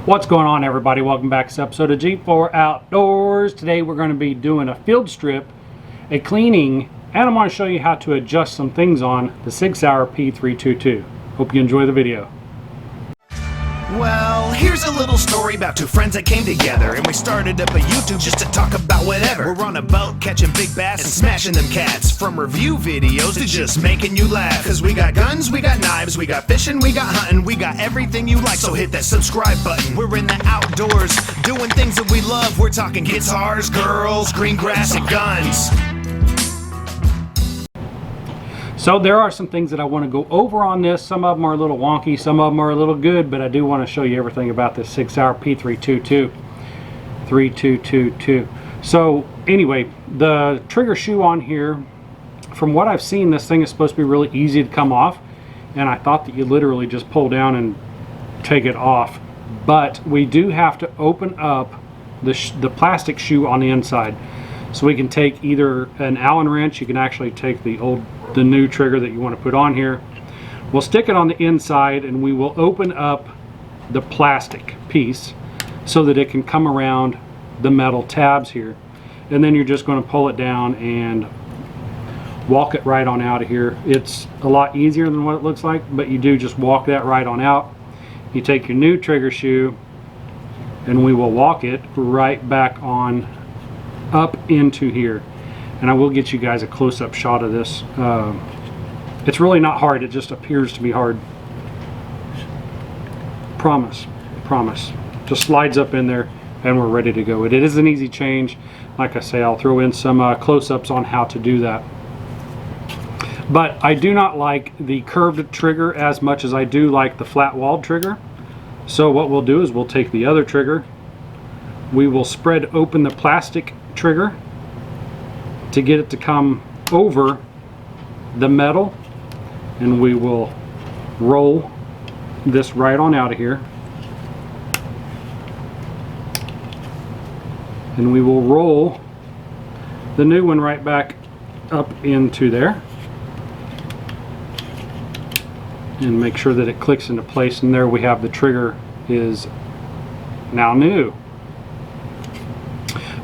What's going on, everybody? Welcome back to this episode of G4 Outdoors. Today we're going to be doing a field strip, a cleaning, and I'm going to show you how to adjust some things on the SIG P322. Hope you enjoy the video. Well, here's a little story about two friends that came together, and we started up a YouTube just to talk about whatever. We're on a boat catching big bass and smashing them cats, from review videos to just making you laugh. Cause we got guns, we got knives, we got fishing, we got hunting, we got everything you like, so hit that subscribe button. We're in the outdoors, doing things that we love. We're talking guitars, girls, green grass, and guns. So there are some things that I want to go over on this. Some of them are a little wonky, some of them are a little good, but I do want to show you everything about this SIG P322. So anyway, the trigger shoe on here, from what I've seen, this thing is supposed to be really easy to come off, and I thought that you literally just pull down and take it off. But we do have to open up the plastic shoe on the inside. So we can take either an Allen wrench, you can actually take the new trigger that you want to put on here. We'll stick it on the inside and we will open up the plastic piece so that it can come around the metal tabs here. And then you're just going to pull it down and walk it right on out of here. It's a lot easier than what it looks like, but you do just walk that right on out. You take your new trigger shoe and we will walk it right back on up into here, and I will get you guys a close-up shot of this. It's really not hard, it just appears to be hard. Promise just slides up in there and we're ready to go. It is an easy change. Like I say, I'll throw in some close-ups on how to do that. But I do not like the curved trigger as much as I do like the flat-walled trigger. So what we'll do is we'll take the other trigger, we will spread open the plastic trigger to get it to come over the metal, and we will roll this right on out of here, and we will roll the new one right back up into there and make sure that it clicks into place, and there we have the trigger is now new.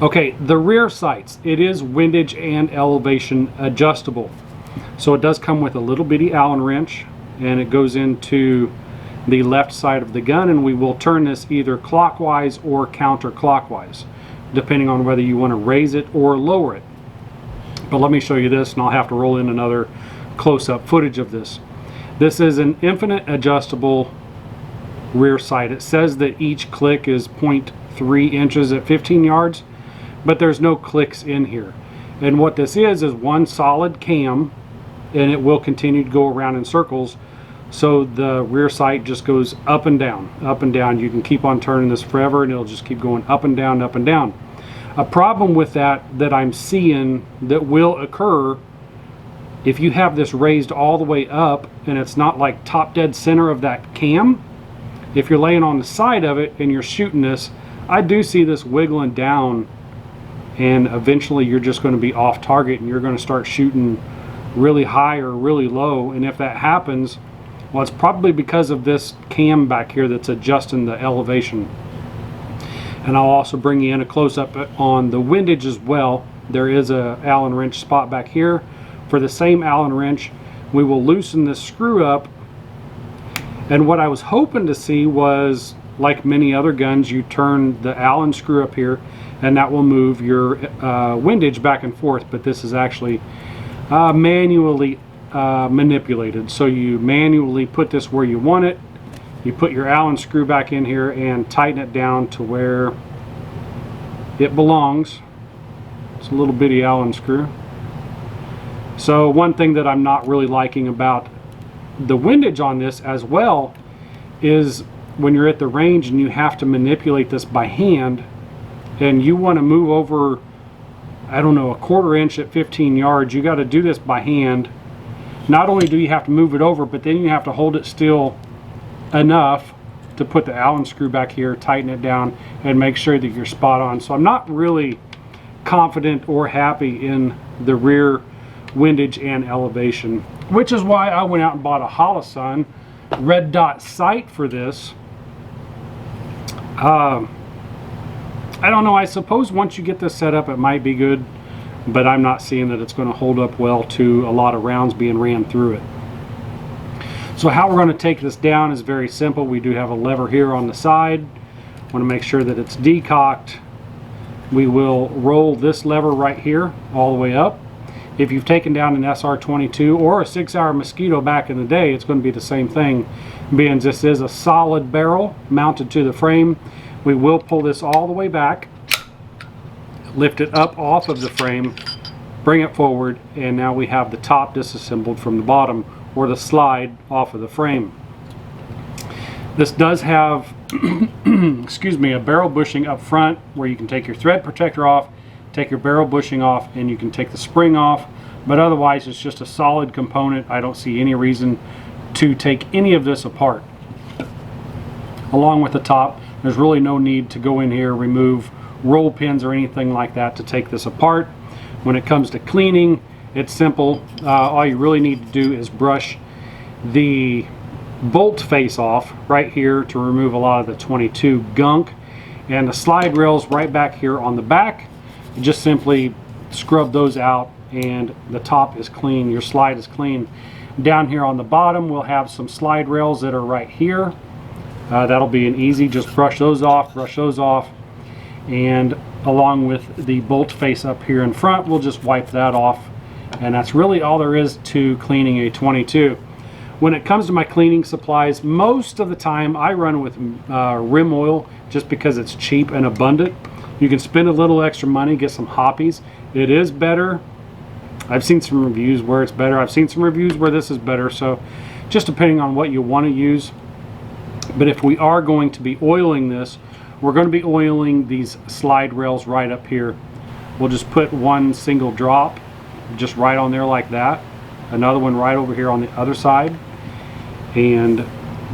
Okay, the rear sights, it is windage and elevation adjustable. So it does come with a little bitty Allen wrench, and it goes into the left side of the gun, and we will turn this either clockwise or counterclockwise, depending on whether you want to raise it or lower it. But let me show you this, and I'll have to roll in another close-up footage of this. This is an infinite adjustable rear sight. It says that each click is 0.3 inches at 15 yards. But there's no clicks in here. And what this is one solid cam, and it will continue to go around in circles. So the rear sight just goes up and down, up and down. You can keep on turning this forever and it'll just keep going up and down, up and down. A problem with that I'm seeing that will occur if you have this raised all the way up and it's not like top dead center of that cam. If you're laying on the side of it and you're shooting this, I do see this wiggling down, and eventually you're just going to be off target and you're going to start shooting really high or really low. And if that happens, well, it's probably because of this cam back here that's adjusting the elevation. And I'll also bring you in a close-up on the windage as well. There is a Allen wrench spot back here. For the same Allen wrench, we will loosen this screw up, and what I was hoping to see was, like many other guns, you turn the Allen screw up here and that will move your windage back and forth, but this is actually manually manipulated. So you manually put this where you want it, you put your Allen screw back in here and tighten it down to where it belongs. It's a little bitty Allen screw. So one thing that I'm not really liking about the windage on this as well is when you're at the range and you have to manipulate this by hand, and you want to move over, I don't know, a 1/4 inch at 15 yards, you got to do this by hand. Not only do you have to move it over, but then you have to hold it still enough to put the Allen screw back here, tighten it down, and make sure that you're spot on. So I'm not really confident or happy in the rear windage and elevation, which is why I went out and bought a Holosun red dot sight for this. I don't know, I suppose once you get this set up it might be good, but I'm not seeing that it's going to hold up well to a lot of rounds being ran through it. So how we're going to take this down is very simple. We do have a lever here on the side. Want to make sure that it's decocked. We will roll this lever right here all the way up. If you've taken down an SR22 or a 6 Sauer Mosquito back in the day, it's going to be the same thing, being this is a solid barrel mounted to the frame. We will pull this all the way back, lift it up off of the frame, bring it forward, and now we have the top disassembled from the bottom, or the slide off of the frame. This does have excuse me, a barrel bushing up front where you can take your thread protector off, take your barrel bushing off, and you can take the spring off, but otherwise it's just a solid component. I don't see any reason to take any of this apart. Along with the top, there's really no need to go in here, remove roll pins or anything like that to take this apart. When it comes to cleaning, it's simple. All you really need to do is brush the bolt face off right here to remove a lot of the 22 gunk, and the slide rails right back here on the back. You just simply scrub those out and the top is clean, your slide is clean. Down here on the bottom we'll have some slide rails that are right here. That'll be an easy, just brush those off, and along with the bolt face up here in front, we'll just wipe that off, and that's really all there is to cleaning a 22. When it comes to my cleaning supplies, most of the time I run with rim oil just because it's cheap and abundant. You can spend a little extra money, get some hoppies. It is better. I've seen some reviews where it's better. I've seen some reviews where this is better, so just depending on what you want to use. But if we are going to be oiling this, we're going to be oiling these slide rails right up here. We'll just put one single drop just right on there like that, another one right over here on the other side, and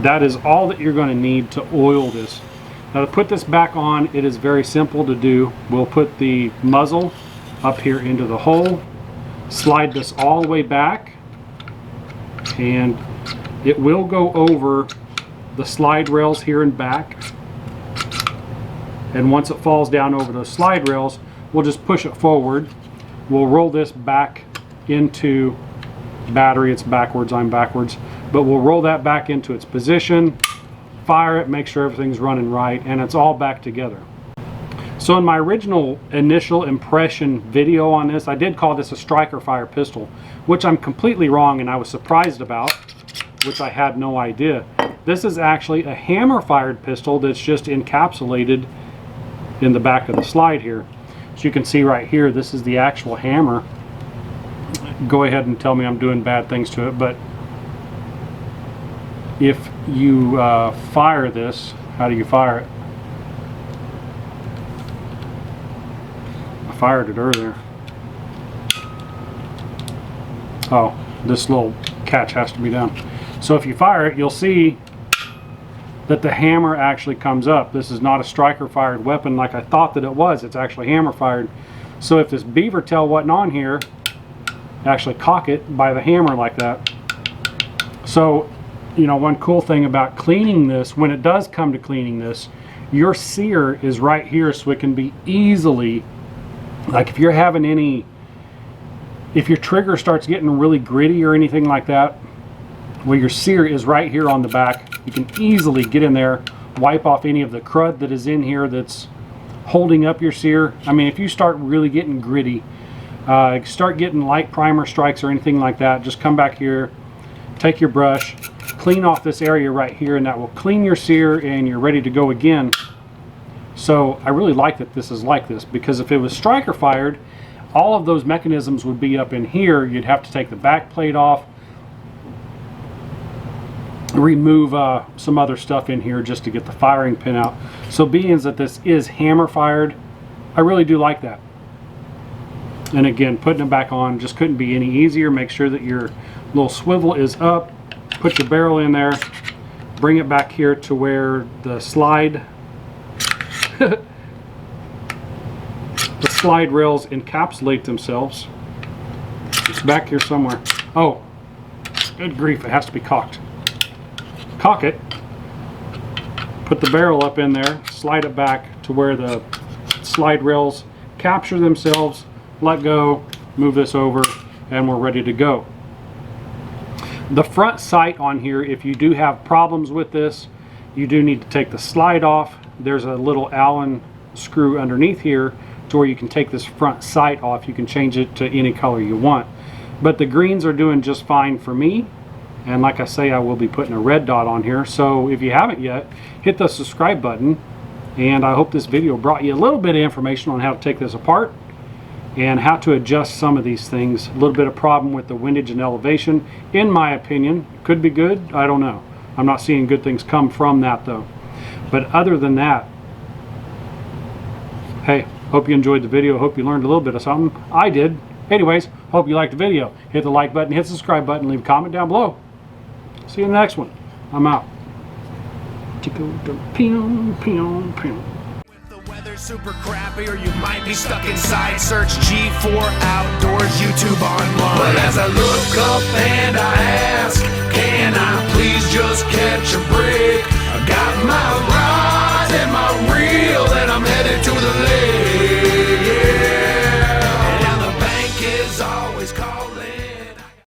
that is all that you're going to need to oil this. Now to put this back on, it is very simple to do. We'll put the muzzle up here into the hole, slide this all the way back, and it will go over the slide rails here and back, and once it falls down over those slide rails, we'll just push it forward. We'll roll this back into battery. It's backwards, I'm backwards, but we'll roll that back into its position, fire it, make sure everything's running right, and it's all back together. So in my original initial impression video on this, I did call this a striker fire pistol, which I'm completely wrong and I was surprised about, which I had no idea. This is actually a hammer fired pistol that's just encapsulated in the back of the slide here. So you can see right here, this is the actual hammer. Go ahead and tell me I'm doing bad things to it, but if you fire this, how do you fire it? I fired it earlier. Oh, this little catch has to be done. So if you fire it, you'll see that the hammer actually comes up. This is not a striker fired weapon like I thought that it was. It's actually hammer fired. So if this beaver tail wasn't on here, actually cock it by the hammer like that. So, you know, one cool thing about cleaning this, when it does come to cleaning this, your sear is right here, so it can be easily, like if you're having any, if your trigger starts getting really gritty or anything like that, well, your sear is right here on the back. You can easily get in there, wipe off any of the crud that is in here that's holding up your sear. I mean, if you start really getting gritty, start getting light primer strikes or anything like that, just come back here, take your brush, clean off this area right here, and that will clean your sear and you're ready to go again. So I really like that this is like this, because if it was striker fired, all of those mechanisms would be up in here. You'd have to take the back plate off, remove some other stuff in here just to get the firing pin out. So being that this is hammer fired, I really do like that. And again, putting it back on just couldn't be any easier. Make sure that your little swivel is up, put your barrel in there, bring it back here to where the slide the slide rails encapsulate themselves. It's back here somewhere. Oh, good grief, it has to be cocked. Cock it, Put the barrel up in there, slide it back to where the slide rails capture themselves, let go, move this over, and we're ready to go. The front sight on here, if you do have problems with this, you do need to take the slide off. There's a little Allen screw underneath here to where you can take this front sight off. You can change it to any color you want. But the greens are doing just fine for me. And like I say, I will be putting a red dot on here. So if you haven't yet, hit the subscribe button. And I hope this video brought you a little bit of information on how to take this apart and how to adjust some of these things. A little bit of problem with the windage and elevation, in my opinion. Could be good, I don't know. I'm not seeing good things come from that though. But other than that, hey, hope you enjoyed the video. Hope you learned a little bit of something. I did. Anyways, hope you liked the video. Hit the like button, hit the subscribe button, leave a comment down below. See you in the next one. I'm out. Super crappy, or you might be stuck inside. Search G4 Outdoors YouTube online. But as I look up and I ask, can I please just catch a break?